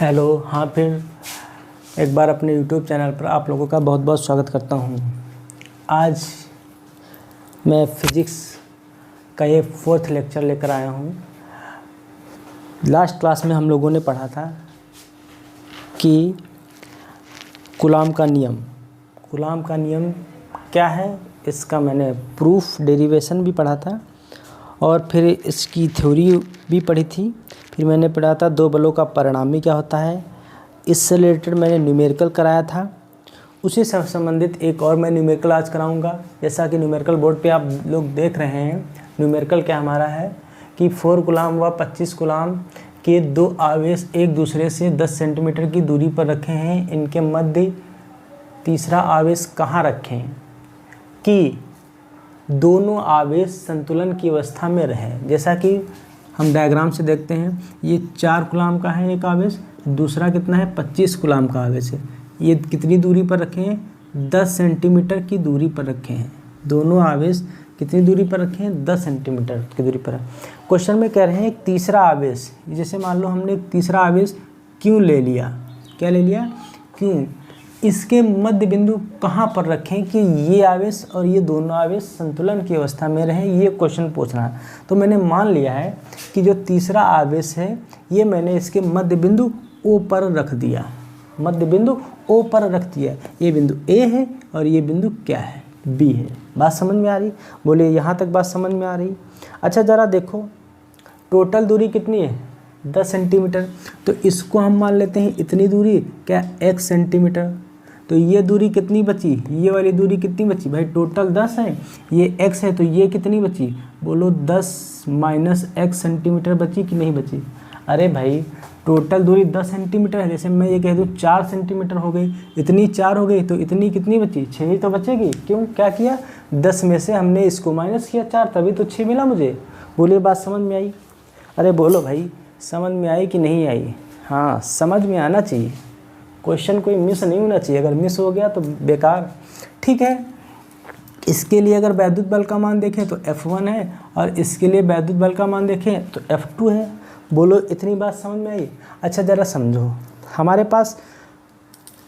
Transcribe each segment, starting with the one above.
Hello. हाँ, फिर एक बार अपने यूट्यूब चैनल पर आप लोगों का बहुत बहुत स्वागत करता हूँ। आज मैं फिज़िक्स का ये 4th लेक्चर लेकर आया हूँ। लास्ट क्लास में हम लोगों ने पढ़ा था कि कूलॉम का नियम क्या है, इसका मैंने प्रूफ डेरिवेशन भी पढ़ा था और फिर इसकी थ्योरी भी पढ़ी थी। फिर मैंने पढ़ा था दो बलों का परिणामी क्या होता है, इससे रिलेटेड मैंने न्यूमेरिकल कराया था। उसी से संबंधित एक और मैं न्यूमेरिकल आज कराऊंगा। जैसा कि न्यूमेरिकल बोर्ड पे आप लोग देख रहे हैं, न्यूमेरिकल क्या हमारा है कि 4 कूलॉम व 25 कूलॉम के दो आवेश एक दूसरे से 10 सेंटीमीटर की दूरी पर रखे हैं। इनके मध्य तीसरा आवेश कहाँ रखें कि दोनों आवेश संतुलन की अवस्था में रहें। जैसा कि हम डायग्राम से देखते हैं, ये 4 कूलॉम का है एक आवेश, दूसरा कितना है 25 कूलॉम का आवेश है। ये कितनी दूरी पर रखे हैं, 10 सेंटीमीटर की दूरी पर रखे हैं। दोनों आवेश कितनी दूरी पर रखे हैं, 10 सेंटीमीटर की दूरी पर। क्वेश्चन में कह रहे हैं एक तीसरा आवेश, जैसे मान लो हमने एक तीसरा आवेश क्यों ले लिया, क्या ले लिया, क्यों, इसके मध्य बिंदु कहाँ पर रखें कि ये आवेश और ये दोनों आवेश संतुलन की अवस्था में रहें, ये क्वेश्चन पूछना है। तो मैंने मान लिया है कि जो तीसरा आवेश है ये मैंने इसके मध्य बिंदु ओ पर रख दिया, मध्य बिंदु ओ पर रख दिया। ये बिंदु ए है और ये बिंदु क्या है, बी है। बात समझ में आ रही? बोलिए यहाँ तक बात समझ में आ रही? अच्छा ज़रा देखो, टोटल दूरी कितनी है, 10 सेंटीमीटर। तो इसको हम मान लेते हैं इतनी दूरी, क्या, x सेंटीमीटर। तो ये दूरी कितनी बची, ये वाली दूरी कितनी बची भाई, टोटल 10 है, ये x है तो ये कितनी बची, बोलो 10 माइनस x सेंटीमीटर बची कि नहीं बची? अरे भाई टोटल दूरी 10 सेंटीमीटर है, जैसे मैं ये कह दूँ 4 सेंटीमीटर हो गई, इतनी 4 हो गई तो इतनी कितनी बची, 6 ही तो बचेगी। क्यों, क्या किया, 10 में से हमने इसको माइनस किया 4, तभी तो 6 मिला मुझे। बोलिए बात समझ में आई? अरे बोलो भाई, समझ में आई कि नहीं आई? हाँ, समझ में आना चाहिए, क्वेश्चन कोई मिस नहीं होना चाहिए। अगर मिस हो गया तो बेकार। ठीक है, इसके लिए अगर वैद्युत बल का मान देखें तो F1 है और इसके लिए वैद्युत बल का मान देखें तो F2 है। बोलो इतनी बात समझ में आई? अच्छा ज़रा समझो, हमारे पास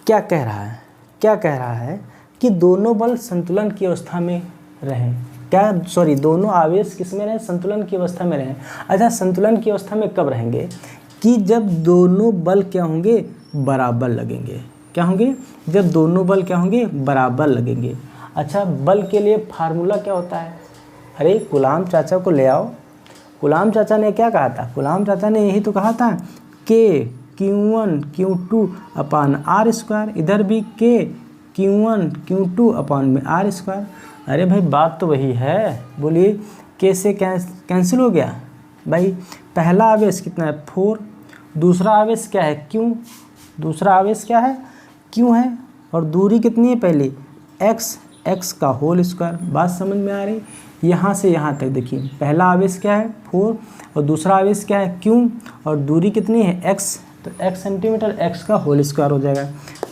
क्या कह रहा है, क्या कह रहा है कि दोनों बल संतुलन की अवस्था में रहें, क्या, सॉरी, दोनों आवेश किस में रहें, संतुलन की अवस्था में रहें। अच्छा, संतुलन की अवस्था में कब रहेंगे कि जब दोनों बल क्या होंगे, बराबर लगेंगे। क्या होंगे, जब दोनों बल क्या होंगे, बराबर लगेंगे। अच्छा, बल के लिए फार्मूला क्या होता है? अरे कूलॉम चाचा को ले आओ। कूलॉम चाचा ने क्या कहा था, कूलॉम चाचा ने यही तो कहा था के Q1 Q2 upon R square, इधर भी के Q1 Q2 अपान में आर स्क्वायर। अरे भाई बात तो वही है। बोलिए के से कैंसिल हो गया भाई। पहला आवेश कितना है, 4, दूसरा आवेश क्या है, Q, दूसरा आवेश क्या है, Q है, और दूरी कितनी है पहले, x का होल स्क्वायर। बात समझ में आ रही? यहाँ से यहाँ तक देखिए, पहला आवेश क्या है 4 और दूसरा आवेश क्या है Q, और दूरी कितनी है x, तो x सेंटीमीटर, x का होल स्क्वायर हो जाएगा।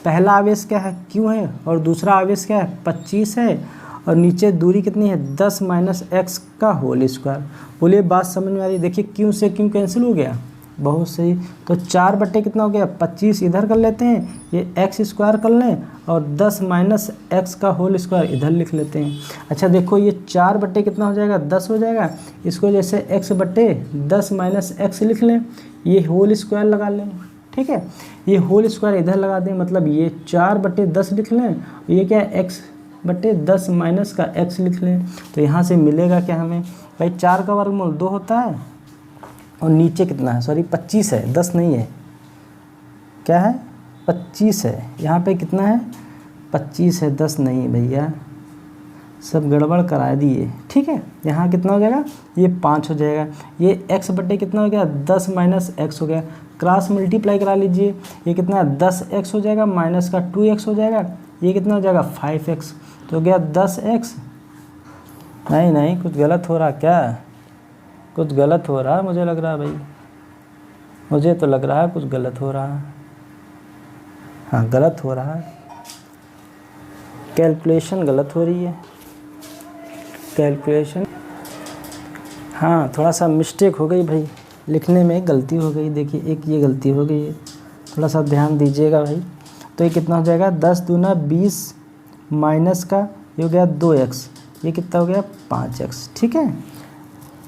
पहला आवेश क्या है, Q है, और दूसरा आवेश क्या है 25 है, और नीचे दूरी कितनी है 10 माइनस x का होल स्क्वायर। बोलिए बात समझ में आ रही है? देखिए Q से Q कैंसिल हो गया, बहुत सही। तो 4 बटे कितना हो गया, 25 इधर कर लेते हैं, ये x स्क्वायर कर लें, और 10 माइनस x का होल स्क्वायर इधर लिख लेते हैं। अच्छा देखो, ये 4 बटे कितना हो जाएगा, 10 हो जाएगा। इसको जैसे x बटे 10 माइनस x लिख लें, ये होल स्क्वायर लगा लें। ठीक है, ये होल स्क्वायर इधर लगा दें, मतलब ये 4 बटे 10 लिख लें, ये क्या है x बटे 10 माइनस का x लिख लें। तो यहाँ से मिलेगा क्या हमें भाई, 4 का वर्गमूल 2 होता है, और नीचे कितना है, सॉरी 25 है, 10 नहीं है, क्या है 25 है। यहाँ पे कितना है, 25 है, 10 नहीं है भैया, सब गड़बड़ करा दिए। ठीक है, यहाँ कितना हो जाएगा, ये 5 हो जाएगा। ये x बटे कितना हो गया, 10 माइनस x हो गया, क्रॉस मल्टीप्लाई करा लीजिए। ये कितना है 10x हो जाएगा, माइनस का 2x हो जाएगा, ये कितना हो जाएगा 5x, तो हो गया 10x। नहीं, कुछ गलत हो रहा, क्या कुछ गलत हो रहा है, मुझे लग रहा है भाई, मुझे तो लग रहा है कुछ गलत हो रहा है। हाँ, गलत हो रहा है, कैलकुलेशन गलत हो रही है, कैलकुलेशन, हाँ थोड़ा सा मिस्टेक हो गई भाई, लिखने में गलती हो गई। देखिए एक ये गलती हो गई है, थोड़ा सा ध्यान दीजिएगा भाई। तो ये कितना हो जाएगा, 10 दूना 20 माइनस का ये हो गया 2x, ये कितना हो गया 5x, ठीक है।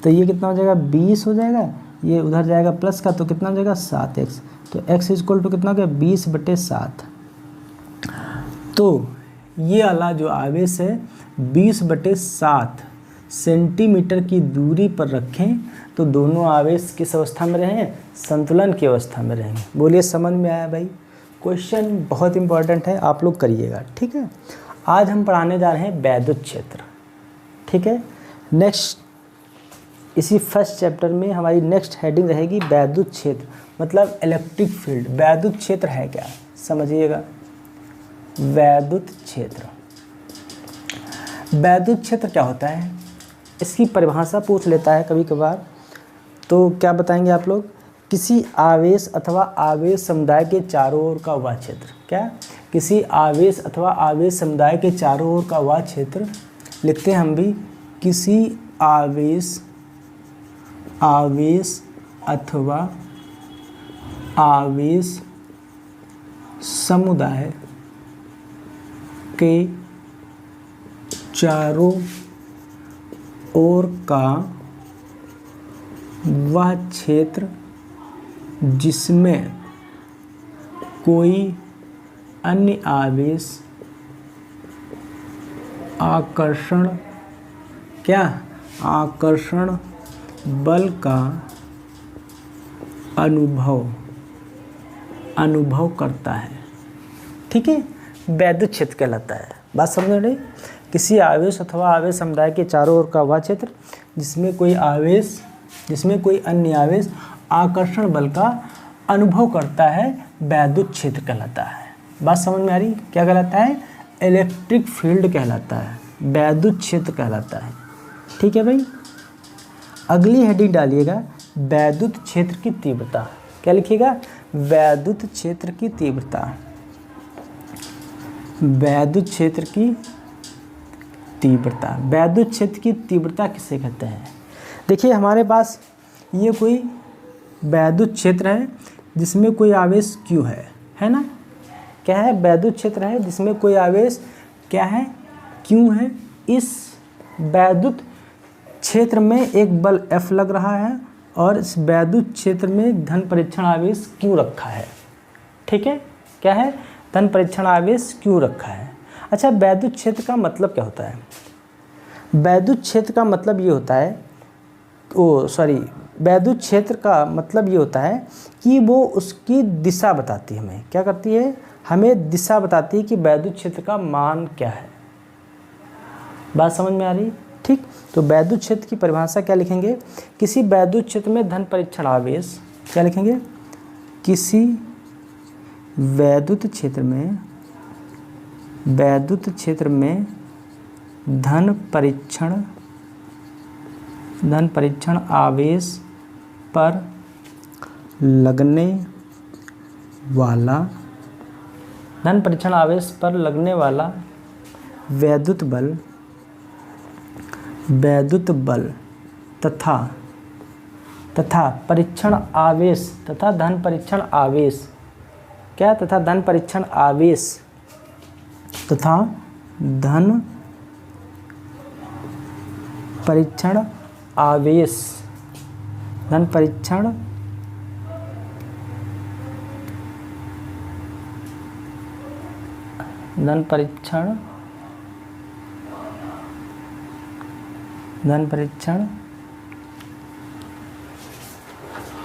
तो ये कितना हो जाएगा 20 हो जाएगा, ये उधर जाएगा प्लस का, तो कितना हो जाएगा 7x। तो x इक्वल टू कितना हो गया 20/7। तो ये वाला जो आवेश है 20/7 सेंटीमीटर की दूरी पर रखें तो दोनों आवेश किस अवस्था में रहेंगे, संतुलन की अवस्था में रहेंगे। बोलिए समझ में आया भाई। क्वेश्चन बहुत इंपॉर्टेंट है, आप लोग करिएगा, ठीक है। आज हम पढ़ाने जा रहे हैं वैद्युत क्षेत्र, ठीक है। नेक्स्ट इसी फर्स्ट चैप्टर में हमारी नेक्स्ट हेडिंग रहेगी वैद्युत क्षेत्र, मतलब इलेक्ट्रिक फील्ड। वैद्युत क्षेत्र है क्या, समझिएगा। वैद्युत क्षेत्र, वैद्युत क्षेत्र क्या होता है, इसकी परिभाषा पूछ लेता है कभी कभार। तो क्या बताएंगे आप लोग, किसी आवेश अथवा आवेश समुदाय के चारों ओर का वह क्षेत्र। क्या, किसी आवेश अथवा आवेश समुदाय के चारों ओर का वह क्षेत्र, लिखते हैं हम भी, किसी आवेश अथवा आवेश समुदाय के चारों ओर का वह क्षेत्र जिसमें कोई अन्य आवेश आकर्षण बल का अनुभव करता है, ठीक है। वैद्युत क्षेत्र कहलाता है। बात समझ रहे, किसी आवेश अथवा आवेश समुदाय के चारों ओर का वह क्षेत्र जिसमें कोई अन्य आवेश आकर्षण बल का अनुभव करता है, वैद्युत क्षेत्र कहलाता है। बात समझ में आ रही, क्या कहलाता है, इलेक्ट्रिक फील्ड कहलाता है, वैद्युत क्षेत्र कहलाता है, ठीक है भाई। अगली हेडिंग डालिएगा वैद्युत क्षेत्र की तीव्रता। क्या लिखिएगा, वैद्युत क्षेत्र की तीव्रता। वैद्युत क्षेत्र की तीव्रता, वैद्युत क्षेत्र की तीव्रता किसे कहते हैं। देखिए हमारे पास ये कोई वैद्युत क्षेत्र है जिसमें कोई आवेश Q है ना। क्या है, वैद्युत क्षेत्र है जिसमें कोई आवेश क्या है, Q है। इस वैद्युत क्षेत्र में एक बल F लग रहा है और इस वैद्युत क्षेत्र में धन परीक्षण आवेश Q रखा है, ठीक है। क्या है, धन परीक्षण आवेश Q रखा है। अच्छा, वैद्युत क्षेत्र का मतलब क्या होता है, वैद्युत क्षेत्र का मतलब ये होता है, वैद्युत क्षेत्र का मतलब ये होता है कि वो उसकी दिशा बताती है हमें। क्या करती है, हमें दिशा बताती है कि वैद्युत क्षेत्र का मान क्या है। बात समझ में आ रही, ठीक। तो वैद्युत क्षेत्र की परिभाषा क्या लिखेंगे, किसी वैद्युत क्षेत्र में धन परीक्षण आवेश, क्या लिखेंगे, किसी वैद्युत क्षेत्र में धन परीक्षण आवेश पर लगने वाला वैद्युत बल तथा परीक्षण आवेश तथा धन परीक्षण आवेश, क्या, तथा धन परीक्षण आवेश तथा धन परीक्षण आवेश, धन परीक्षण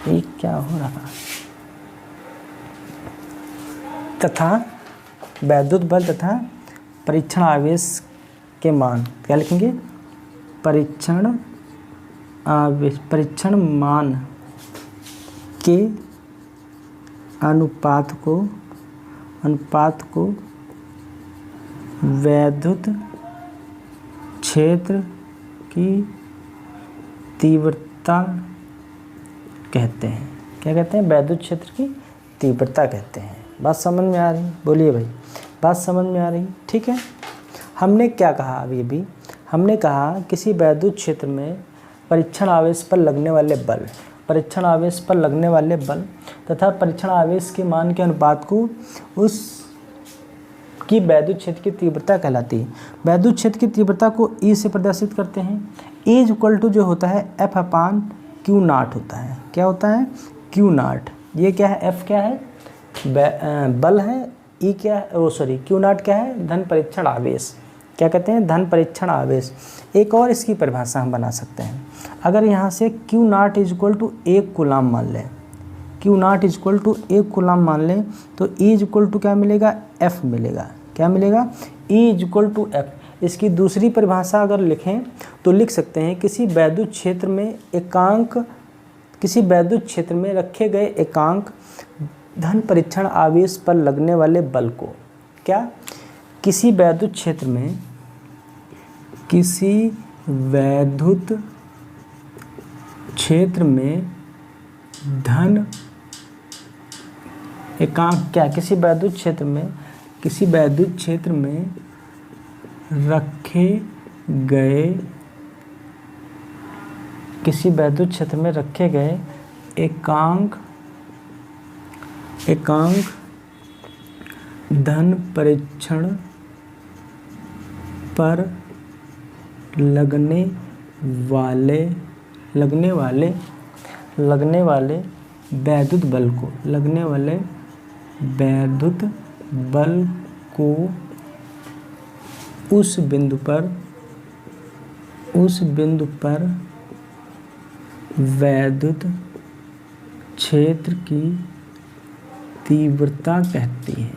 ये क्या हो रहा, तथा वैद्युत बल तथा परीक्षण आवेश के मान, क्या लिखेंगे, परीक्षण मान के अनुपात को वैद्युत क्षेत्र की तीव्रता कहते हैं। क्या कहते हैं, वैद्युत क्षेत्र की तीव्रता कहते हैं। बात समझ में आ रही, बोलिए भाई, बात समझ में आ रही, ठीक है। हमने क्या कहा अभी हमने कहा किसी वैद्युत क्षेत्र में परीक्षण आवेश पर लगने वाले बल, परीक्षण आवेश पर लगने वाले बल तथा परीक्षण आवेश के मान के अनुपात को उस की वैद्युत क्षेत्र की तीव्रता कहलाती है। वैद्युत क्षेत्र की तीव्रता को ई से प्रदर्शित करते हैं। ई इज इक्वल टू जो होता है एफ अपान क्यू नाट होता है। क्या होता है? Q naught. ये क्या है? एफ क्या है? बल है। ई क्या है? क्यू नाट क्या है? धन परीक्षण आवेश। क्या कहते हैं? धन परीक्षण आवेश। एक और इसकी परिभाषा हम बना सकते हैं। अगर यहाँ से Q naught is equal to 1 coulomb मान लें, Q naught is equal to 1 coulomb मान लें, तो ई इज इक्वल टू क्या मिलेगा? एफ मिलेगा। क्या मिलेगा? E is equal to F. इसकी दूसरी परिभाषा अगर लिखें तो लिख सकते हैं किसी वैद्युत क्षेत्र में रखे गए एकांक धन परीक्षण आवेश पर लगने वाले बल को। क्या? किसी वैद्युत क्षेत्र में धन एकांक क्या? किसी वैद्युत क्षेत्र में रखे गए एकांक धन परीक्षण पर लगने वाले वैद्युत बल को उस बिंदु पर वैद्युत क्षेत्र की तीव्रता कहती है।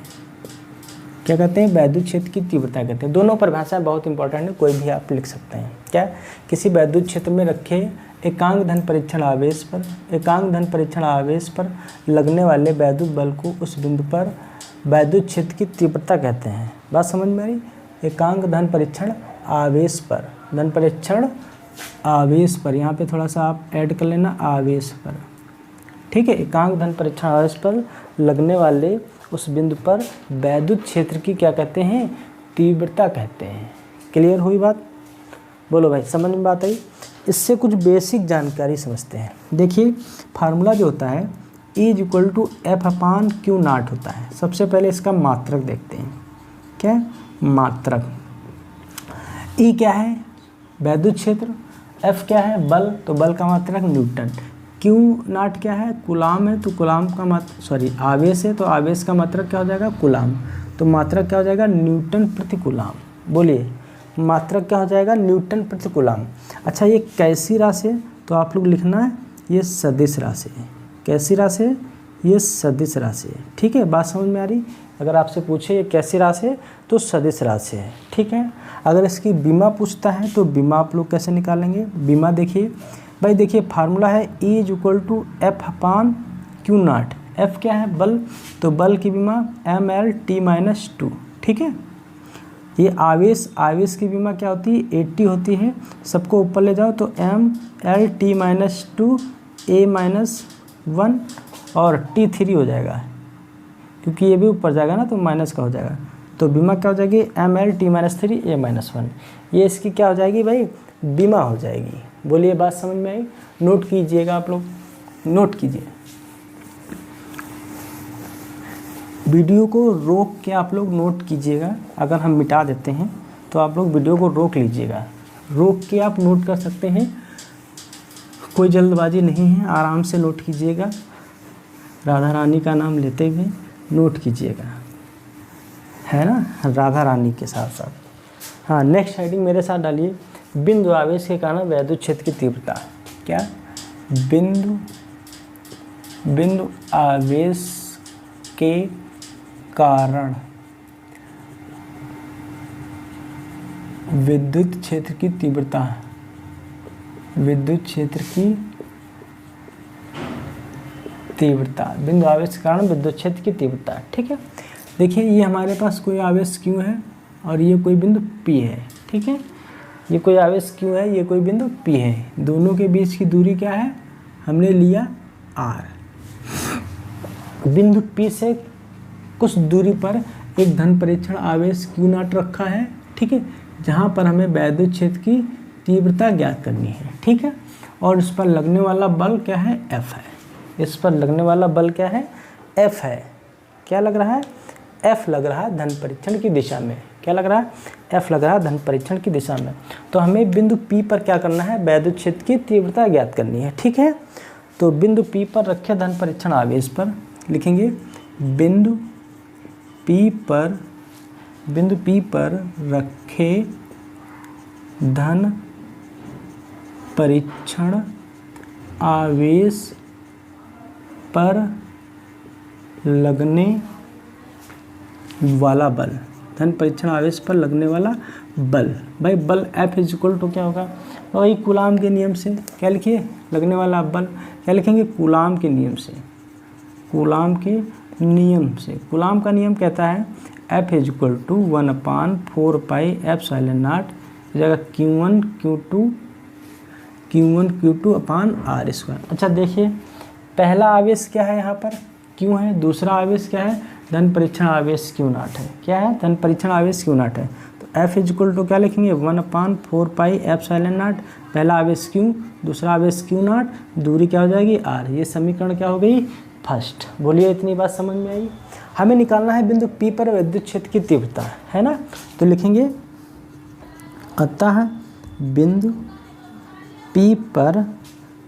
क्या कहते हैं? वैद्युत क्षेत्र की तीव्रता कहते हैं। दोनों परिभाषाएं बहुत इंपॉर्टेंट है, कोई भी आप लिख सकते हैं। क्या? किसी वैद्युत क्षेत्र में रखे एकांक धन परीक्षण आवेश पर लगने वाले वैद्युत बल को उस बिंदु पर वैद्युत क्षेत्र की तीव्रता कहते हैं। बात समझ में आ रही? एकांक धन परीक्षण आवेश पर यहाँ पे थोड़ा सा आप ऐड कर लेना, आवेश पर। ठीक है, एकांक धन परीक्षण आवेश पर लगने वाले उस बिंदु पर वैद्युत क्षेत्र की क्या कहते हैं? तीव्रता कहते हैं। क्लियर हुई बात? बोलो भाई, समझ में बात आई? इससे कुछ बेसिक जानकारी समझते हैं। देखिए, फार्मूला जो होता है E is equal to F upon Q naught होता है। सबसे पहले इसका मात्रक देखते हैं। क्या? मात्रक। E क्या है? वैद्युत क्षेत्र। F क्या है? बल। तो बल का मात्रक न्यूटन। क्यू नाट क्या है? कूलाम है, तो कूलाम का आवेश है, तो आवेश का मात्रक क्या हो जाएगा? कूलाम। तो मात्रक क्या हो जाएगा? न्यूटन प्रति कूलाम। बोलिए, मात्रक क्या हो जाएगा? न्यूटन प्रति कूलाम। अच्छा, ये कैसी राशि है? तो आप लोग लिखना है ये सदिश राशि है। कैसी राशि है? ये सदिश राशि है। ठीक है, बात समझ में आ रही? अगर आपसे पूछे ये कैसी राशि है तो सदिश राशि है। ठीक है, अगर इसकी बीमा पूछता है तो बीमा आप लोग कैसे निकालेंगे? बीमा देखिए भाई, देखिए फार्मूला है E is equal to F upon Q naught. F क्या है? बल। तो बल की बीमा mL/t-2। ठीक है, ये आवेश की बीमा क्या होती है? 80 होती है। सबको ऊपर ले जाओ तो mL/t-2 A-1 और T3 हो जाएगा, क्योंकि ये भी ऊपर जाएगा ना तो माइनस का हो जाएगा। तो बीमा क्या हो जाएगी? mL/t-3 A-1। ये इसकी क्या हो जाएगी भाई? बीमा हो जाएगी। बोलिए, बात समझ में आई? नोट कीजिएगा, आप लोग नोट कीजिए। वीडियो को रोक के आप लोग नोट कीजिएगा। अगर हम मिटा देते हैं तो आप लोग वीडियो को रोक लीजिएगा। रोक के आप नोट कर सकते हैं, कोई जल्दबाजी नहीं है, आराम से नोट कीजिएगा। राधा रानी का नाम लेते हुए नोट कीजिएगा, है ना, राधा रानी के साथ साथ। हाँ, नेक्स्ट हेडिंग मेरे साथ डालिए। बिंदु आवेश के कारण वैद्युत क्षेत्र की तीव्रता। क्या? बिंदु आवेश के कारण विद्युत क्षेत्र की तीव्रता। विद्युत क्षेत्र की तीव्रता, बिंदु आवेश के कारण विद्युत क्षेत्र की तीव्रता। ठीक है, देखिए ये हमारे पास कोई आवेश Q है और ये कोई बिंदु P है। ठीक है, ये कोई आवेश Q है, ये कोई बिंदु P है। दोनों के बीच की दूरी क्या है? हमने लिया R। बिंदु P से कुछ दूरी पर एक धन परीक्षण आवेश Q नाट रखा है। ठीक है, जहाँ पर हमें वैद्युत क्षेत्र की तीव्रता ज्ञात करनी है। ठीक है, और इस पर लगने वाला बल क्या है, F है। इस पर लगने वाला बल क्या है, F है। क्या लग रहा है, F लग रहा है धन परीक्षण की दिशा में। क्या लग रहा है, F लग रहा है धन परीक्षण की दिशा में। तो हमें बिंदु P पर क्या करना है, वैद्युत क्षेत्र की तीव्रता ज्ञात करनी है। ठीक है, तो बिंदु P पर रखे धन परीक्षण आवेश पर लिखेंगे बिंदु P पर रखे धन परीक्षण आवेश पर लगने वाला बल, धन परीक्षण आवेश पर लगने वाला बल। भाई बल F इक्वल टू क्या होगा, वही कूलाम के नियम से। क्या लिखिए, लगने वाला बल क्या लिखेंगे, कूलाम के नियम से। कूलाम के नियम से, कूलाम का नियम कहता है F equal to 1/4 pi epsilon naught जगह Q1 अपान R स्क्वायर। अच्छा देखिए, पहला आवेश क्या है यहाँ पर, Q है, दूसरा आवेश क्या है, धन परीक्षण आवेश Q0 है। क्या है, धन परीक्षण आवेश Q0 है। तो F इक्वल टू क्या लिखेंगे, 1/4 पाई एप्सिलॉन नॉट, पहला आवेश Q, दूसरा आवेश Q0, दूरी क्या हो जाएगी R। ये समीकरण क्या हो गई, फर्स्ट। बोलिए इतनी बात समझ में आई। हमें निकालना है बिंदु P पर विद्युत क्षेत्र की तीव्रता, है ना। तो लिखेंगे अतः बिंदु P पर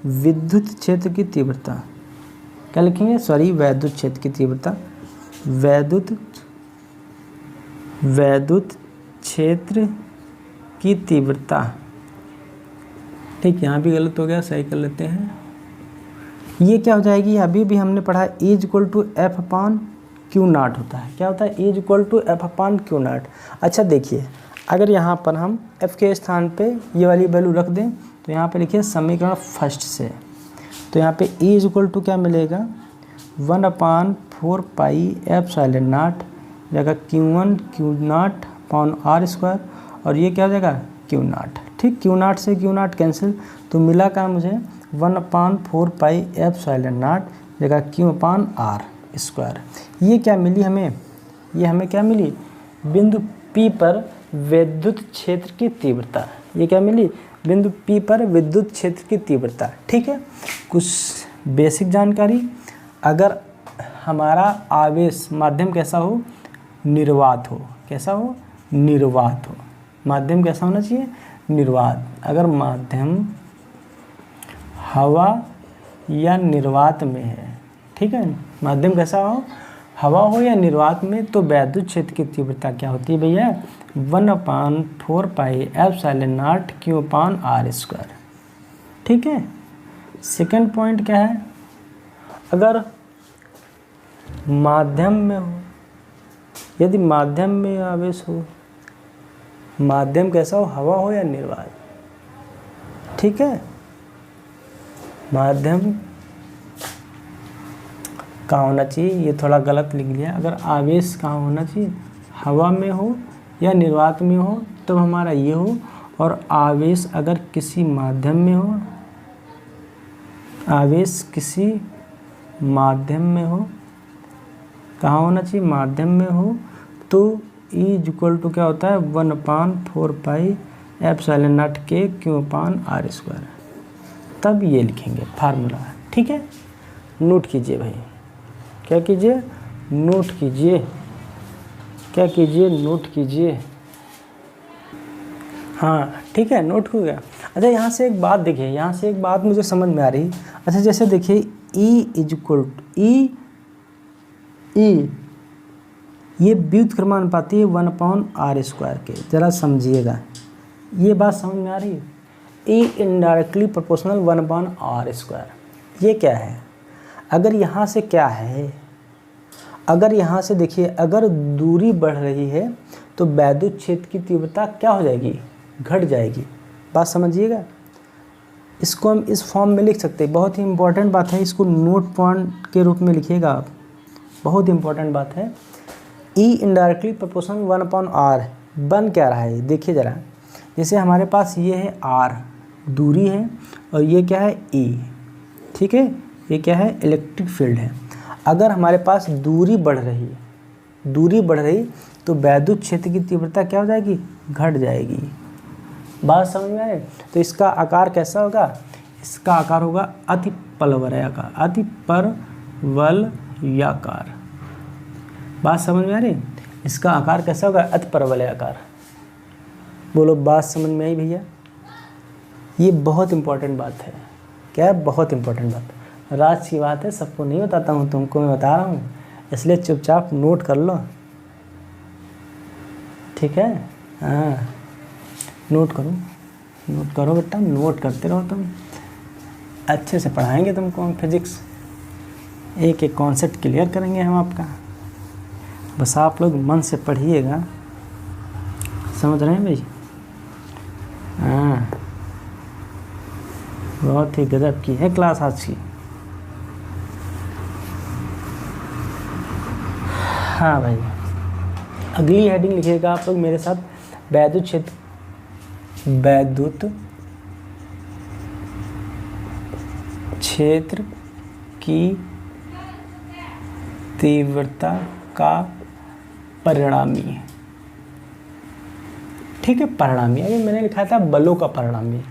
विद्युत क्षेत्र की तीव्रता, क्या लिखेंगे, सॉरी वैद्युत क्षेत्र की तीव्रता, वैद्युत क्षेत्र की तीव्रता। ठीक, यहाँ भी गलत हो गया, सही कर लेते हैं। ये क्या हो जाएगी, अभी भी हमने पढ़ा E equal to F upon Q0 होता है। क्या होता है, E equal to F upon Q0। अच्छा देखिए, अगर यहाँ पर हम F के स्थान पे ये वाली वैल्यू रख दें तो यहाँ पे लिखिए समीकरण फर्स्ट से, तो यहाँ पे E इक्वल टू क्या मिलेगा, 1/4 पाई एप्सिलॉन नॉट जगह Q0 अपॉन R स्क्वायर, और ये क्या हो जाएगा Q0। ठीक, Q0 से Q0 कैंसिल, तो मिला क्या मुझे 1/4 पाई एप्सिलॉन नॉट जगह Q अपान R स्क्वायर। ये क्या मिली हमें, ये हमें क्या मिली, बिंदु P पर विद्युत क्षेत्र की तीव्रता। ये क्या मिली, बिंदु P पर विद्युत क्षेत्र की तीव्रता। ठीक है, कुछ बेसिक जानकारी, अगर हमारा आवेश माध्यम कैसा हो, निर्वात हो, कैसा हो, निर्वात हो। माध्यम कैसा होना चाहिए, निर्वात। अगर माध्यम हवा या निर्वात में है, ठीक है, माध्यम कैसा हो, हवा हो या निर्वात में, तो वैद्युत क्षेत्र की तीव्रता क्या होती है भैया, 1/4 pi epsilon not Q upon R square. ठीक है, सेकंड पॉइंट क्या है, अगर माध्यम में हो, यदि माध्यम में आवेश हो, माध्यम कैसा हो, हवा हो या निर्वात, ठीक है, माध्यम कहाँ होना चाहिए, ये थोड़ा गलत लिख लिया। अगर आवेश कहाँ होना चाहिए, हवा में हो या निर्वात में हो, तो हमारा ये हो। और आवेश अगर किसी माध्यम में हो, आवेश किसी माध्यम में हो, कहाँ होना चाहिए, माध्यम में हो, तो E इक्वल टू क्या होता है, 1/4 पाई एप्सिलॉन नॉट के Q अपान R स्क्वायर। तब ये लिखेंगे फार्मूला। ठीक है, नोट कीजिए भाई, क्या कीजिए, नोट कीजिए, क्या कीजिए, नोट कीजिए। हाँ ठीक है, नोट हो गया। अच्छा यहाँ से एक बात देखिए, यहाँ से एक बात मुझे समझ में आ रही। अच्छा जैसे देखिए E इक्वल टू ई ये व्युत्क्रमानुपाती है 1/R स्क्वायर के। ज़रा समझिएगा, ये बात समझ में आ रही है। E indirectly proportional 1/R square. ये क्या है, अगर यहाँ से क्या है, अगर यहाँ से देखिए, अगर दूरी बढ़ रही है तो वैद्युत क्षेत्र की तीव्रता क्या हो जाएगी, घट जाएगी। बात समझिएगा, इसको हम इस फॉर्म में लिख सकते हैं। बहुत ही इंपॉर्टेंट बात है, इसको नोट पॉइंट के रूप में लिखिएगा आप, बहुत इंपॉर्टेंट बात है। E इनडायरेक्टली प्रोपोर्शनल 1/R बन क्या रहा है, देखिए ज़रा। जैसे हमारे पास ये है R दूरी है, और ये क्या है E, ठीक है, ये क्या है, इलेक्ट्रिक फील्ड है। अगर हमारे पास दूरी बढ़ रही है, दूरी बढ़ रही, तो वैद्युत क्षेत्र की तीव्रता क्या हो जाएगी, घट जाएगी। बात समझ में आए। तो इसका आकार कैसा होगा, इसका आकार होगा अति परवलयाकार, अति परवलयाकार। बात समझ में आ रही? इसका आकार कैसा होगा? अति परवलयाकार। बोलो बात समझ में आई भैया? ये बहुत इंपॉर्टेंट बात है। क्या है? बहुत इंपॉर्टेंट बात, राज की बात है, सबको नहीं बताता हूँ, तुमको मैं बता रहा हूँ, इसलिए चुपचाप नोट कर लो, ठीक है? हाँ, नोट करो बेटा, नोट करते रहो तुम, अच्छे से पढ़ाएंगे तुमको हम फिजिक्स, एक एक कॉन्सेप्ट क्लियर करेंगे हम आपका, बस आप लोग मन से पढ़िएगा। समझ रहे हैं भाई? हाँ, बहुत ही गजब की है क्लास आज की। हाँ भाई, अगली हेडिंग लिखिएगा आप लोग मेरे साथ, वैद्युत क्षेत्र की तीव्रता का परिणामी। ठीक है, परिणामी। अभी मैंने लिखा था बलों का परिणामी,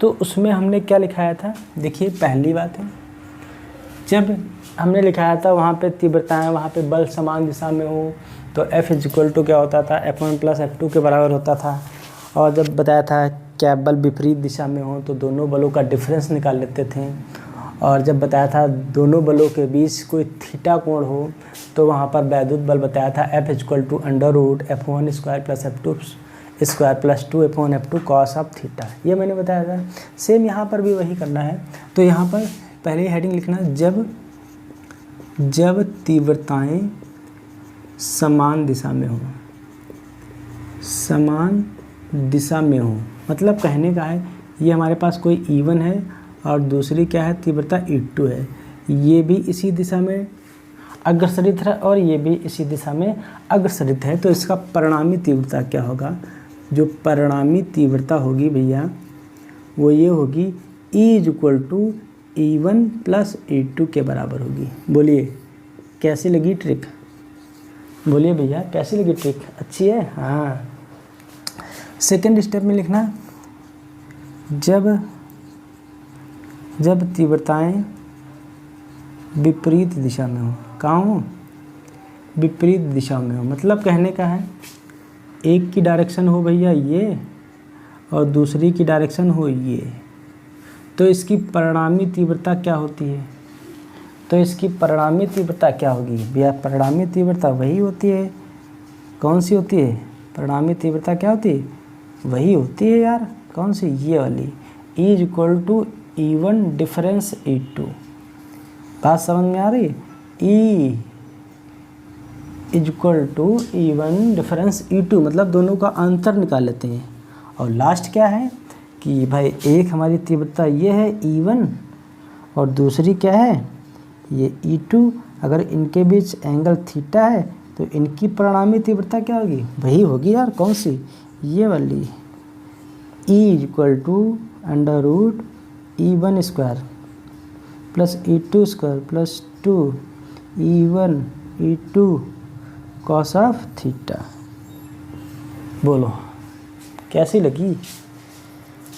तो उसमें हमने क्या लिखाया था? देखिए, पहली बात है, जब हमने लिखाया था वहाँ पे तीव्रताएं, वहाँ पे बल समान दिशा में हो तो F इक्वल टू क्या होता था? F1 प्लस F2 के बराबर होता था। और जब बताया था क्या बल विपरीत दिशा में हो तो दोनों बलों का डिफरेंस निकाल लेते थे। और जब बताया था दोनों बलों के बीच कोई थीटा कोण हो तो वहाँ पर वैद्युत बल बताया था F equal to √F1 square plus F2 square plus 2F1 F2 cos of theta. ये मैंने बताया था। सेम यहाँ पर भी वही करना है। तो यहाँ पर पहले हेडिंग लिखना, जब तीव्रताएं समान दिशा में हो, समान दिशा में हो, मतलब कहने का है ये हमारे पास कोई E1 है और दूसरी क्या है? तीव्रता E2 है। ये भी इसी दिशा में अग्रसरित है और ये भी इसी दिशा में अग्रसरित है। तो इसका परिणामी तीव्रता क्या होगा? जो परिणामी तीव्रता होगी भैया वो ये होगी E equal to E1 plus E2 के बराबर होगी। बोलिए कैसी लगी ट्रिक? बोलिए भैया कैसी लगी ट्रिक? अच्छी है? हाँ। सेकंड स्टेप में लिखना, जब तीव्रताएं विपरीत दिशा में हो। कहाँ हो? विपरीत दिशा में हो, मतलब कहने का है एक की डायरेक्शन हो भैया ये और दूसरी की डायरेक्शन हो ये, तो इसकी परिणामी तीव्रता क्या होती है? तो इसकी परिणामी तीव्रता क्या होगी भैया? परिणामी तीव्रता वही होती है, कौन सी होती है? परिणामी तीव्रता क्या होती है? वही होती है यार, कौन सी? ये वाली, E equal to E1 difference E2। बात समझ में आ रही है? E equal to E1 difference E2, मतलब दोनों का अंतर निकाल लेते हैं। और लास्ट क्या है कि भाई एक हमारी तीव्रता ये है E1 और दूसरी क्या है? ये E2। अगर इनके बीच एंगल थीटा है तो इनकी परिणामी तीव्रता क्या होगी? वही होगी यार, कौन सी? ये वाली, E equal to √E1 square plus E2 square plus 2E1 E2 cos of theta. बोलो कैसी लगी?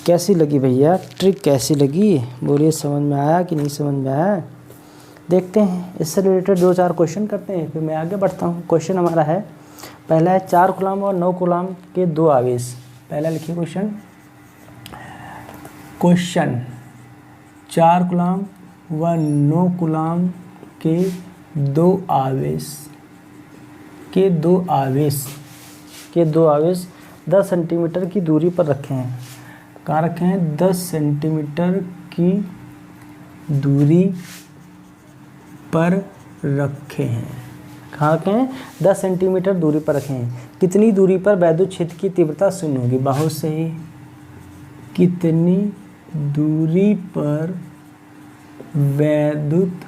कैसी लगी भैया ट्रिक? कैसी लगी? बोलिए समझ में आया कि नहीं समझ में आया? देखते हैं, इससे रिलेटेड 2-4 क्वेश्चन करते हैं, फिर मैं आगे बढ़ता हूँ। क्वेश्चन हमारा है, पहला है 4 कूलम्ब और 9 कूलम्ब के 2 आवेश। पहला लिखिए क्वेश्चन 4 कूलम्ब व 9 कूलम्ब के 2 आवेश 10 सेंटीमीटर की दूरी पर रखे हैं। कहाँ रखे हैं? 10 सेंटीमीटर की दूरी पर रखे हैं। कहाँ रखे हैं? 10 सेंटीमीटर दूरी पर रखे हैं। कितनी दूरी पर वैद्युत क्षेत्र की तीव्रता शून्य होगी? बहुत सही। कितनी दूरी पर वैद्युत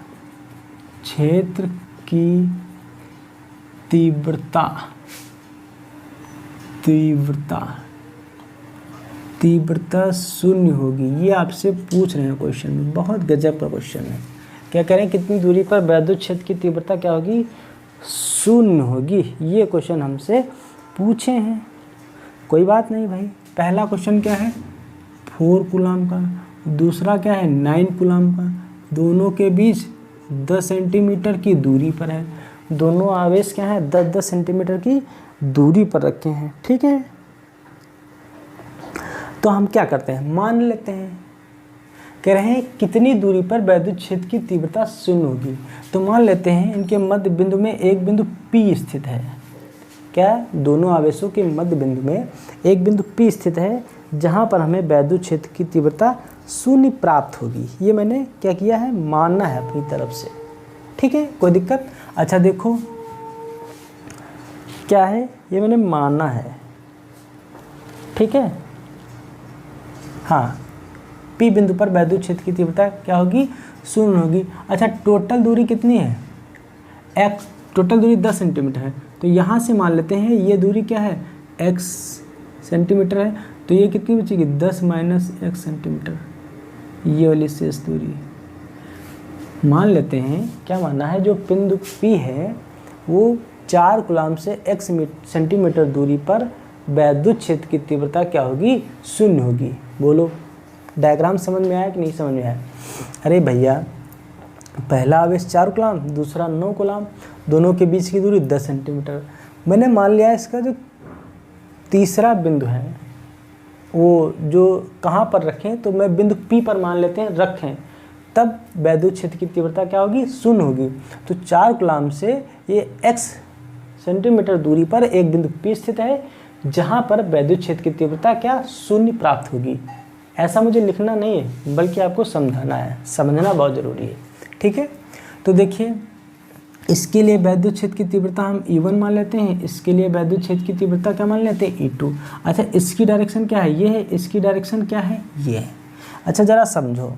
क्षेत्र की तीव्रता शून्य होगी? ये आपसे पूछ रहे हैं क्वेश्चन में, बहुत गजब का क्वेश्चन है। क्या करें? कितनी दूरी पर वैद्युत क्षेत्र की तीव्रता क्या होगी? शून्य होगी। ये क्वेश्चन हमसे पूछे हैं। कोई बात नहीं भाई। पहला क्वेश्चन क्या है? 4 कूलम्ब का दूसरा क्या है 9 कूलम्ब का, दोनों के बीच 10 सेंटीमीटर की दूरी पर है, दोनों आवेश क्या है 10-10 सेंटीमीटर की दूरी पर रखे हैं, ठीक है। तो हम क्या करते हैं, मान लेते हैं, कह रहे हैं कितनी दूरी पर वैद्युत क्षेत्र की तीव्रता शून्य होगी। तो मान लेते हैं इनके मध्य बिंदु में एक बिंदु P स्थित है। क्या, दोनों आवेशों के मध्य बिंदु में एक बिंदु P स्थित है, जहां पर हमें वैद्युत क्षेत्र की तीव्रता शून्य प्राप्त होगी। ये मैंने क्या किया है, मानना है अपनी तरफ से, ठीक है, कोई दिक्कत। अच्छा देखो क्या है, ये मैंने मानना है, ठीक है। हाँ, P बिंदु पर वैद्युत क्षेत्र की तीव्रता क्या होगी, शून्य होगी। अच्छा, टोटल दूरी कितनी है, x, टोटल दूरी 10 सेंटीमीटर है। तो यहाँ से मान लेते हैं ये दूरी क्या है, x सेंटीमीटर है, तो ये कितनी बचेगी 10 माइनस x सेंटीमीटर, ये वाली शेष दूरी। मान लेते हैं, क्या मानना है, जो बिंदु P है वो 4 कूलम्ब से x सेंटीमीटर दूरी पर वैद्युत क्षेत्र की तीव्रता क्या होगी, शून्य होगी। बोलो डायग्राम समझ में आया कि नहीं समझ में आया। अरे भैया, पहला आवेश 4 कूलम्ब, दूसरा 9 कूलम्ब, दोनों के बीच की दूरी 10 सेंटीमीटर। मैंने मान लिया इसका जो तीसरा बिंदु है वो जो कहाँ पर रखें, तो मैं बिंदु P पर मान लेते हैं रखें, तब वैद्युत क्षेत्र की तीव्रता क्या होगी, शून्य होगी। तो 4 कूलम्ब से ये x सेंटीमीटर दूरी पर एक बिंदु P स्थित है, जहाँ पर वैद्युत क्षेत्र की तीव्रता क्या, शून्य प्राप्त होगी। ऐसा मुझे लिखना नहीं है, बल्कि आपको समझाना है, समझना बहुत ज़रूरी है, ठीक है। तो देखिए, इसके लिए वैद्युत क्षेत्र की तीव्रता हम E1 मान लेते हैं, इसके लिए वैद्युत क्षेत्र की तीव्रता क्या मान लेते हैं, E2। अच्छा, इसकी डायरेक्शन क्या है, ये है, इसकी डायरेक्शन क्या है, ये है। अच्छा ज़रा समझो,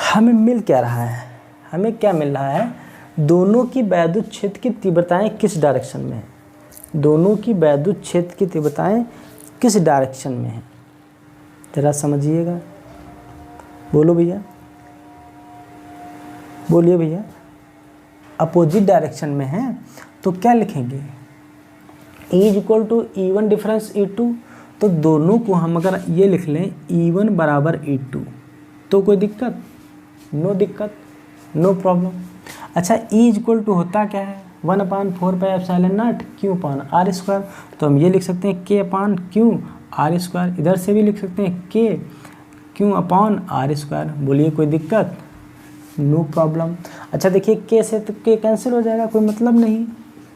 हमें मिल क्या रहा है, हमें क्या मिल रहा है, दोनों की वैद्युत क्षेत्र की तीव्रताएं किस डायरेक्शन में है, दोनों की वैद्युत क्षेत्र की तीव्रताएं किस डायरेक्शन में है, ज़रा समझिएगा। बोलो भैया, बोलिए भैया, अपोजिट डायरेक्शन में है, तो क्या लिखेंगे, E equal to E1 difference E2। तो दोनों को हम अगर ये लिख लें E1 बराबर E2, तो कोई दिक्कत, नो दिक्कत, नो प्रॉब्लम। अच्छा, E इक्वल टू होता क्या है, 1/4πε0 Q अपान R स्क्वायर। तो हम ये लिख सकते हैं K अपान Q R स्क्वायर, इधर से भी लिख सकते हैं K Q अपान R स्क्वायर। बोलिए कोई दिक्कत, नो प्रॉब्लम। अच्छा देखिए, K से तो K कैंसिल हो जाएगा, कोई मतलब नहीं,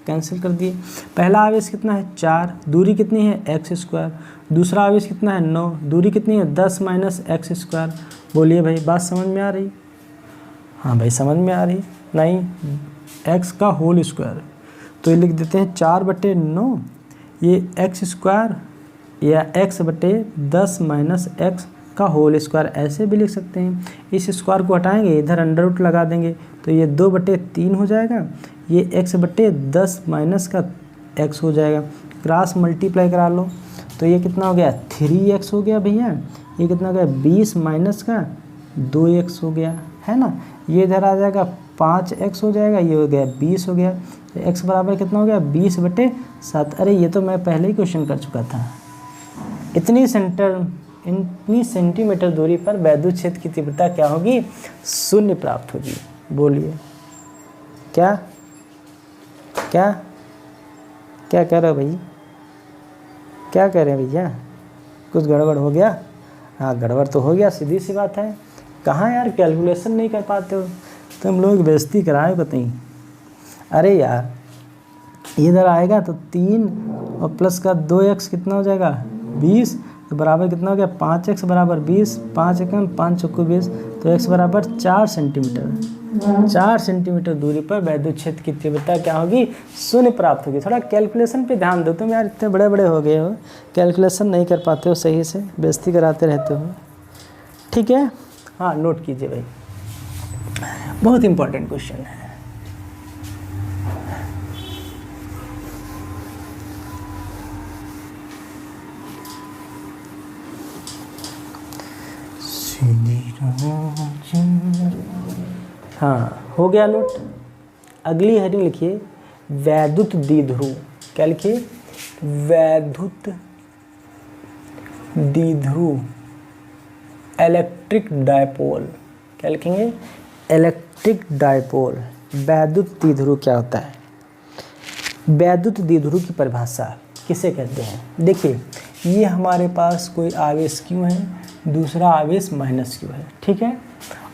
कैंसिल कर दिए। पहला आवेश कितना है 4, दूरी कितनी है x स्क्वायर, दूसरा आवेश कितना है 9, दूरी कितनी है 10 माइनस x स्क्वायर। बोलिए भाई, बात समझ में आ रही, हाँ भाई समझ में आ रही, नहीं, x का होल स्क्वायर, तो ये लिख देते हैं 4/9, ये x स्क्वायर या x/10 माइनस x का होल स्क्वायर, ऐसे भी लिख सकते हैं। इस स्क्वायर को हटाएंगे, इधर अंडर रूट लगा देंगे, तो ये 2/3 हो जाएगा, ये x/10 माइनस का x हो जाएगा, क्रॉस मल्टीप्लाई करा लो, तो ये कितना हो गया 3x हो गया भैया, ये कितना हो गया 20 माइनस का 2x हो गया, है ना। ये इधर आ जाएगा 5x हो जाएगा, ये हो गया 20 हो गया, तो x बराबर कितना हो गया 20/7। अरे ये तो मैं पहले ही क्वेश्चन कर चुका था। इतनी सेंटीमीटर दूरी पर वैद्युत क्षेत्र की तीव्रता क्या होगी, शून्य प्राप्त होगी। बोलिए क्या क्या क्या कह रहे हो भाई, क्या कह रहे हैं भैया, कुछ गड़बड़ हो गया? हाँ गड़बड़ तो हो गया, सीधी सी बात है। कहाँ यार कैलकुलेशन नहीं कर पाते हो, तुम लोग बेइज्जती कराए बताइए। अरे यार इधर आएगा तो 3 और प्लस का 2x कितना हो जाएगा 20, तो बराबर कितना हो गया 5x बराबर 20, 5 एकम 5 चौको 20, तो x बराबर 4 सेंटीमीटर। 4 सेंटीमीटर दूरी पर वैद्युत क्षेत्र की तीव्रता क्या होगी, शून्य प्राप्त होगी। थोड़ा कैलकुलेशन पे ध्यान दो, तुम यार इतने बड़े बड़े हो गए हो, कैलकुलेशन नहीं कर पाते हो सही से, बेइज्जती कराते रहते हो। ठीक है, हाँ नोट कीजिए भाई, बहुत इंपॉर्टेंट क्वेश्चन है। हाँ हो गया नोट। अगली हेडिंग लिखिए वैद्युत द्विध्रुव। क्या लिखिए, वैद्युत द्विध्रुव। इलेक्ट्रिक डायपोल, क्या लिखेंगे? Electric dipole. वैद्युत द्विध्रुव क्या होता है? वैद्युत द्विध्रुव की परिभाषा किसे कहते हैं? देखिए, ये हमारे पास कोई आवेश Q है, दूसरा आवेश -Q है, ठीक है,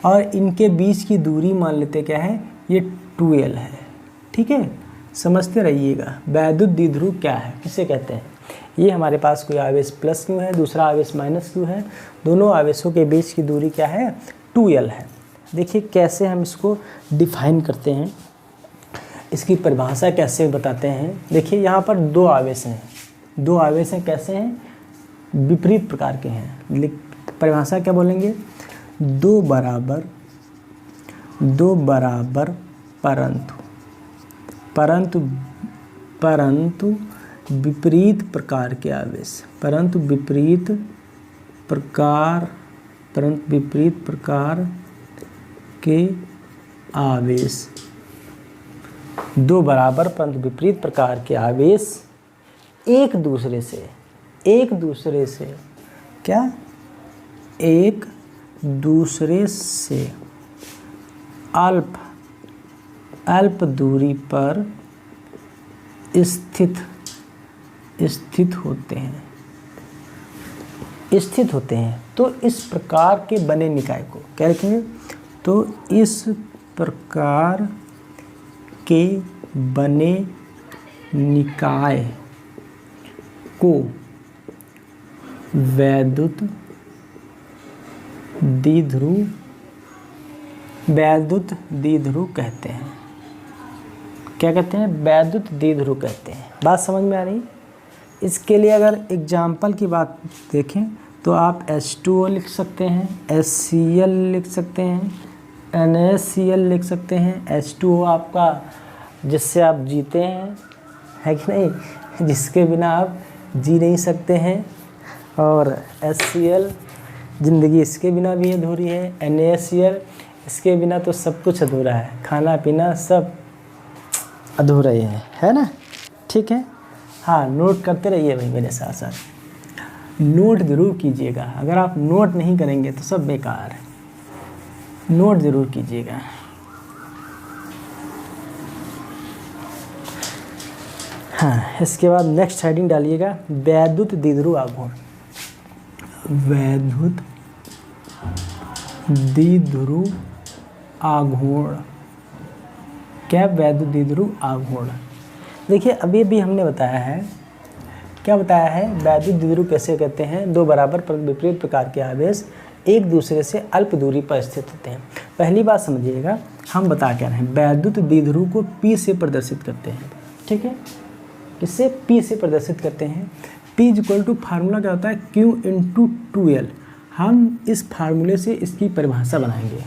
और इनके बीच की दूरी मान लेते क्या है, ये 2L है, ठीक है। समझते रहिएगा वैद्युत द्विध्रुव क्या है, किसे कहते हैं। ये हमारे पास कोई आवेश +Q है, दूसरा आवेश -Q है, दोनों आवेशों के बीच की दूरी क्या है, 2L है। देखिए कैसे हम इसको डिफाइन करते हैं, इसकी परिभाषा कैसे बताते हैं। देखिए यहाँ पर दो आवेश हैं, दो आवेश हैं, कैसे हैं, विपरीत प्रकार के हैं। परिभाषा क्या बोलेंगे, दो बराबर परंतु विपरीत प्रकार के आवेश, परंतु विपरीत प्रकार के आवेश, दो बराबर परंतु विपरीत प्रकार के आवेश एक दूसरे से क्या, एक दूसरे से अल्प दूरी पर स्थित होते हैं। तो इस प्रकार के बने निकाय को क्या लिखेंगे, तो इस प्रकार के बने निकाय को वैद्युत द्विध्रुव कहते हैं। क्या कहते हैं, वैद्युत द्विध्रुव कहते हैं। बात समझ में आ रही? इसके लिए अगर एग्जाम्पल की बात देखें तो आप H2O लिख सकते हैं, HCl लिख सकते हैं, NaCl लिख सकते हैं। H2O आपका जिससे आप जीते हैं, है कि नहीं, जिसके बिना आप जी नहीं सकते हैं, और HCl ज़िंदगी इसके बिना भी अधूरी है, NaCl इसके बिना तो सब कुछ अधूरा है, खाना पीना सब अधूरा ही है ना, ठीक है। हाँ, नोट करते रहिए भाई मेरे साथ साथ, नोट ज़रूर कीजिएगा। अगर आप नोट नहीं करेंगे तो सब बेकार है, नोट ज़रूर कीजिएगा। हाँ, इसके बाद नेक्स्ट हेडिंग डालिएगा, वैद्युत द्विध्रुव आघूर्ण। वैद्युत द्विध्रुव आघूर्ण, क्या, वैद्युत द्विध्रुव आघूर्ण। देखिए अभी भी हमने बताया है, क्या बताया है, वैद्युत द्विध्रुव कैसे कहते हैं, दो बराबर पर विपरीत प्रकार के आवेश एक दूसरे से अल्प दूरी पर स्थित होते हैं। पहली बात समझिएगा, हम बता क्या रहे हैं, वैद्युत द्विध्रुव को P से प्रदर्शित करते हैं, ठीक है। किससे, P से प्रदर्शित करते हैं। P इक्वल टू फार्मूला क्या होता है, Q इंटू 2L। हम इस फार्मूले से इसकी परिभाषा बनाएंगे,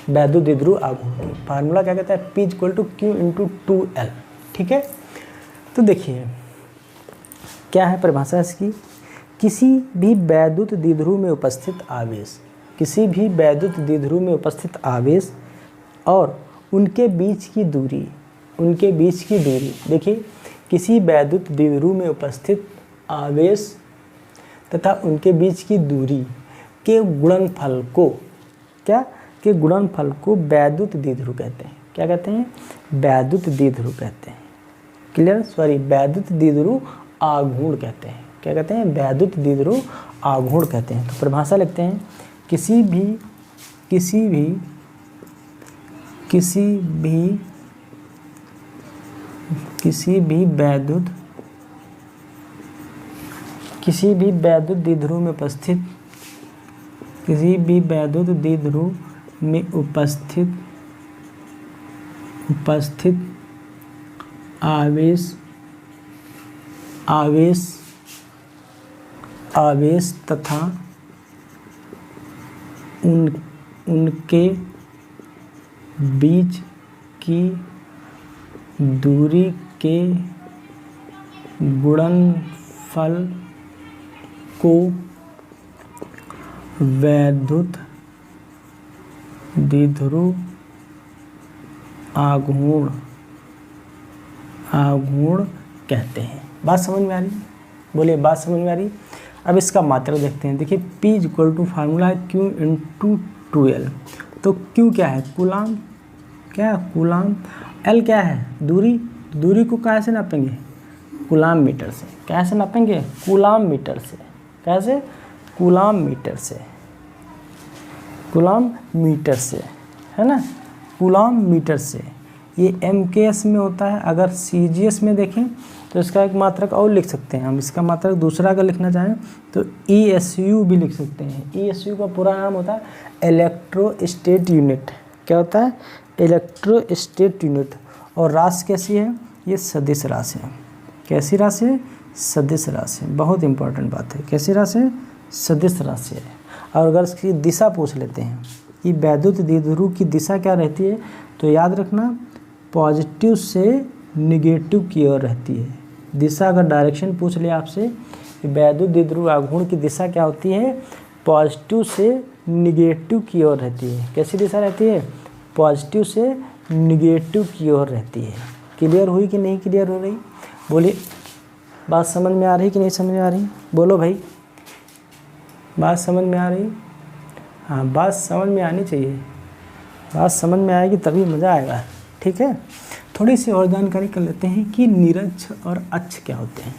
वैद्युत द्विध्रुव आघूर्ण की फार्मूला क्या कहता है, P equal to Q into 2L, ठीक है। तो देखिए क्या है परिभाषा इसकी, किसी भी वैद्युत द्विध्रुव में उपस्थित आवेश, और उनके बीच की दूरी, देखिए किसी वैद्युत द्विध्रुव में उपस्थित आवेश तथा उनके बीच की दूरी के गुणनफल को, क्या, के गुणनफल को वैद्युत द्विध्रुव कहते हैं। क्या कहते हैं, वैद्युत द्विध्रुव कहते हैं। क्लियर, सॉरी, वैद्युत द्विध्रुव आघूर्ण कहते हैं। क्या कहते हैं, वैद्युत द्विध्रुव आघूर्ण कहते हैं। तो परिभाषा लिखते हैं, किसी भी वैद्युत द्विध्रुव में उपस्थित आवेश तथा उनके बीच की दूरी के गुणनफल को वैद्युत द्विध्रुव आघूर्ण कहते हैं। बात समझ में आ रही, बोलिए, बात समझ में आ रही। अब इसका मात्रक देखते हैं। देखिए P इक्वल टू फार्मूला है Q इंटू 2L। तो Q क्या है, कूलाम, क्या है कूलाम, L क्या है दूरी, दूरी को कैसे नापेंगे, कूलाम मीटर से, कैसे नापेंगे, कूलाम मीटर से, कैसे, कूलाम मीटर से, कूलाम मीटर से, है ना, कूलाम मीटर से। ये MKS में होता है। अगर CGS में देखें तो इसका एक मात्रक और लिख सकते हैं हम, इसका मात्रक दूसरा अगर लिखना चाहें तो ESU भी लिख सकते हैं। ESU का पूरा नाम होता है इलेक्ट्रोस्टैट यूनिट। क्या होता है, इलेक्ट्रोस्टैट यूनिट। और राशि कैसी है, ये सदिश राशि है। कैसी राशि है, सदिश राशि। बहुत इंपॉर्टेंट बात है, कैसी राशि है, सदिश राशि है। और अगर इसकी दिशा पूछ लेते हैं, ये वैद्युत द्विध्रुव की दिशा क्या रहती है, तो याद रखना पॉजिटिव से निगेटिव की ओर रहती है। दिशा अगर डायरेक्शन पूछ लिया आपसे, वैद्युत द्विध्रुव आघूर्ण की दिशा क्या होती है, पॉजिटिव से निगेटिव की ओर रहती है। कैसी दिशा रहती है, पॉजिटिव से निगेटिव की ओर रहती है। क्लियर हुई कि नहीं क्लियर हो रही, बोलिए, बात समझ में आ रही कि नहीं समझ में आ रही, बोलो भाई, बात समझ में आ रही, हाँ बात समझ में आनी चाहिए, बात समझ में आएगी तभी मज़ा आएगा। ठीक है, थोड़ी सी और जानकारी कर लेते हैं कि निरक्ष और अक्ष क्या होते हैं।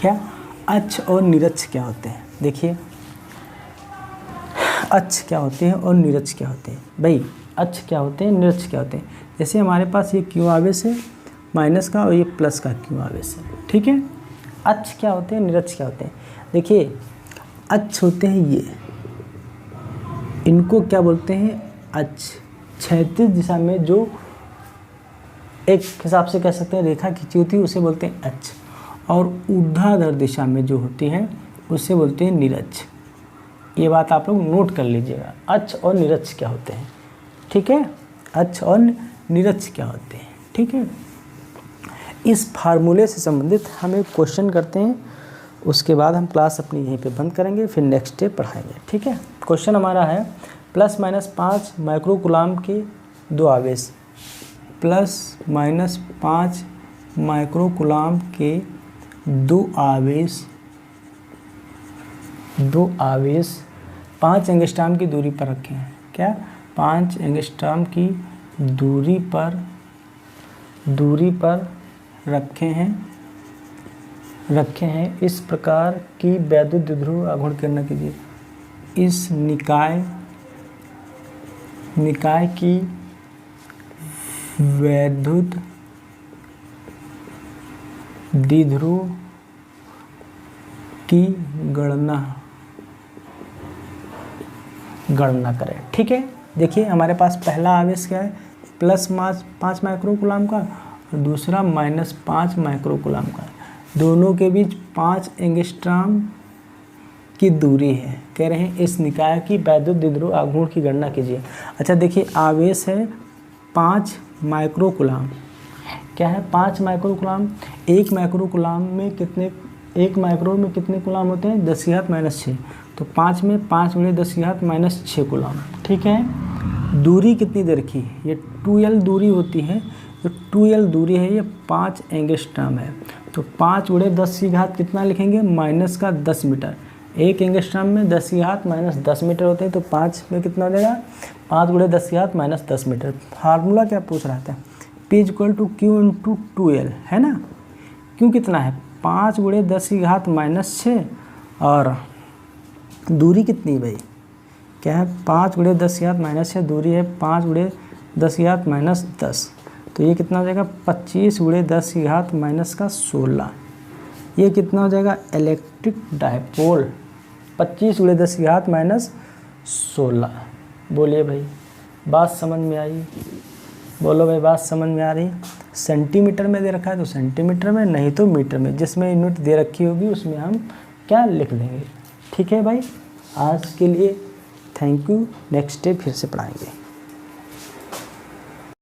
क्या, अक्ष और निरक्ष क्या होते हैं। देखिए अक्ष क्या होते हैं और निरक्ष क्या होते हैं। भाई अक्ष क्या होते हैं, निरक्ष क्या होते हैं। जैसे हमारे पास ये क्यू आवेश है माइनस का और ये प्लस का क्यू आवेश है। ठीक है, अक्ष क्या होते हैं, निरक्ष क्या होते हैं। देखिए अक्ष होते हैं ये, इनको क्या बोलते हैं, अक्ष। क्षैतिज दिशा में जो एक हिसाब से कह सकते हैं रेखा खींची होती है उसे बोलते हैं अक्ष, और ऊर्ध्वाधर दिशा में जो होती है उसे बोलते हैं निरक्ष। ये बात आप लोग नोट कर लीजिएगा, अक्ष और निरक्ष क्या होते हैं। ठीक है, अक्ष और निरक्ष क्या होते हैं। ठीक है, इस फार्मूले से संबंधित हम एक क्वेश्चन करते हैं, उसके बाद हम क्लास अपनी यहीं पे बंद करेंगे, फिर नेक्स्ट डे पढ़ाएंगे। ठीक है, क्वेश्चन हमारा है +-5 माइक्रोकूलाम के दो आवेश, +-5 माइक्रोकूलाम के दो आवेश 5 एंगस्ट्रॉम की दूरी पर रखे हैं। क्या, 5 एंगस्ट्रॉम की दूरी पर रखे हैं। इस प्रकार की वैद्युत द्विध्रुव आघूर्ण की गणना कीजिए। इस निकाय की वैद्युत द्विध्रुव की गणना करें। ठीक है, देखिए हमारे पास पहला आवेश क्या है, +5 माइक्रोकूलाम का और दूसरा -5 माइक्रोकूलाम का। दोनों के बीच 5 एंगस्ट्रॉम की दूरी है। कह रहे हैं इस निकाय की वैद्युत द्विध्रुव आघूर्ण की गणना कीजिए। अच्छा देखिए, आवेश है 5 माइक्रोकूलाम। क्या है, 5 माइक्रोकूलाम। एक माइक्रोकूलाम में कितने, एक माइक्रो में कितने कूलाम होते हैं, 10⁻⁻⁶। तो 5 में 5 × 10⁻⁻6 कूलाम। ठीक है, दूरी कितनी दे रखी है, ये 2L दूरी होती है। जो 2L दूरी है ये 5 एंगस्ट्रॉम है। तो 5 × 10⁻⁻ कितना लिखेंगे, -10 मीटर। एक एंगस्ट्रॉम में 10⁻⁻10 मीटर होते हैं, तो 5 में कितना हो जाएगा, 5 × 10⁻⁻10 मीटर। फार्मूला क्या पूछ रहा था, P = Q × 2L, है ना। Q कितना है, 5 × 10⁻⁻6 और दूरी कितनी भाई, क्या है, 5 × 10⁻⁻6 दूरी है 5 × 10⁻⁻10। तो ये कितना हो जाएगा, 25 × 10⁻⁻16। ये कितना हो जाएगा, इलेक्ट्रिक डायपोल 25 × 10⁻⁻16। बोलिए भाई, बात समझ में आई, बोलो भाई, बात समझ में आ रही। सेंटीमीटर में दे रखा है तो सेंटीमीटर में, नहीं तो मीटर में, जिसमें यूनिट दे रखी होगी उसमें हम क्या लिख देंगे। ठीक है भाई, आज के लिए थैंक यू, नेक्स्ट डे फिर से पढ़ाएंगे।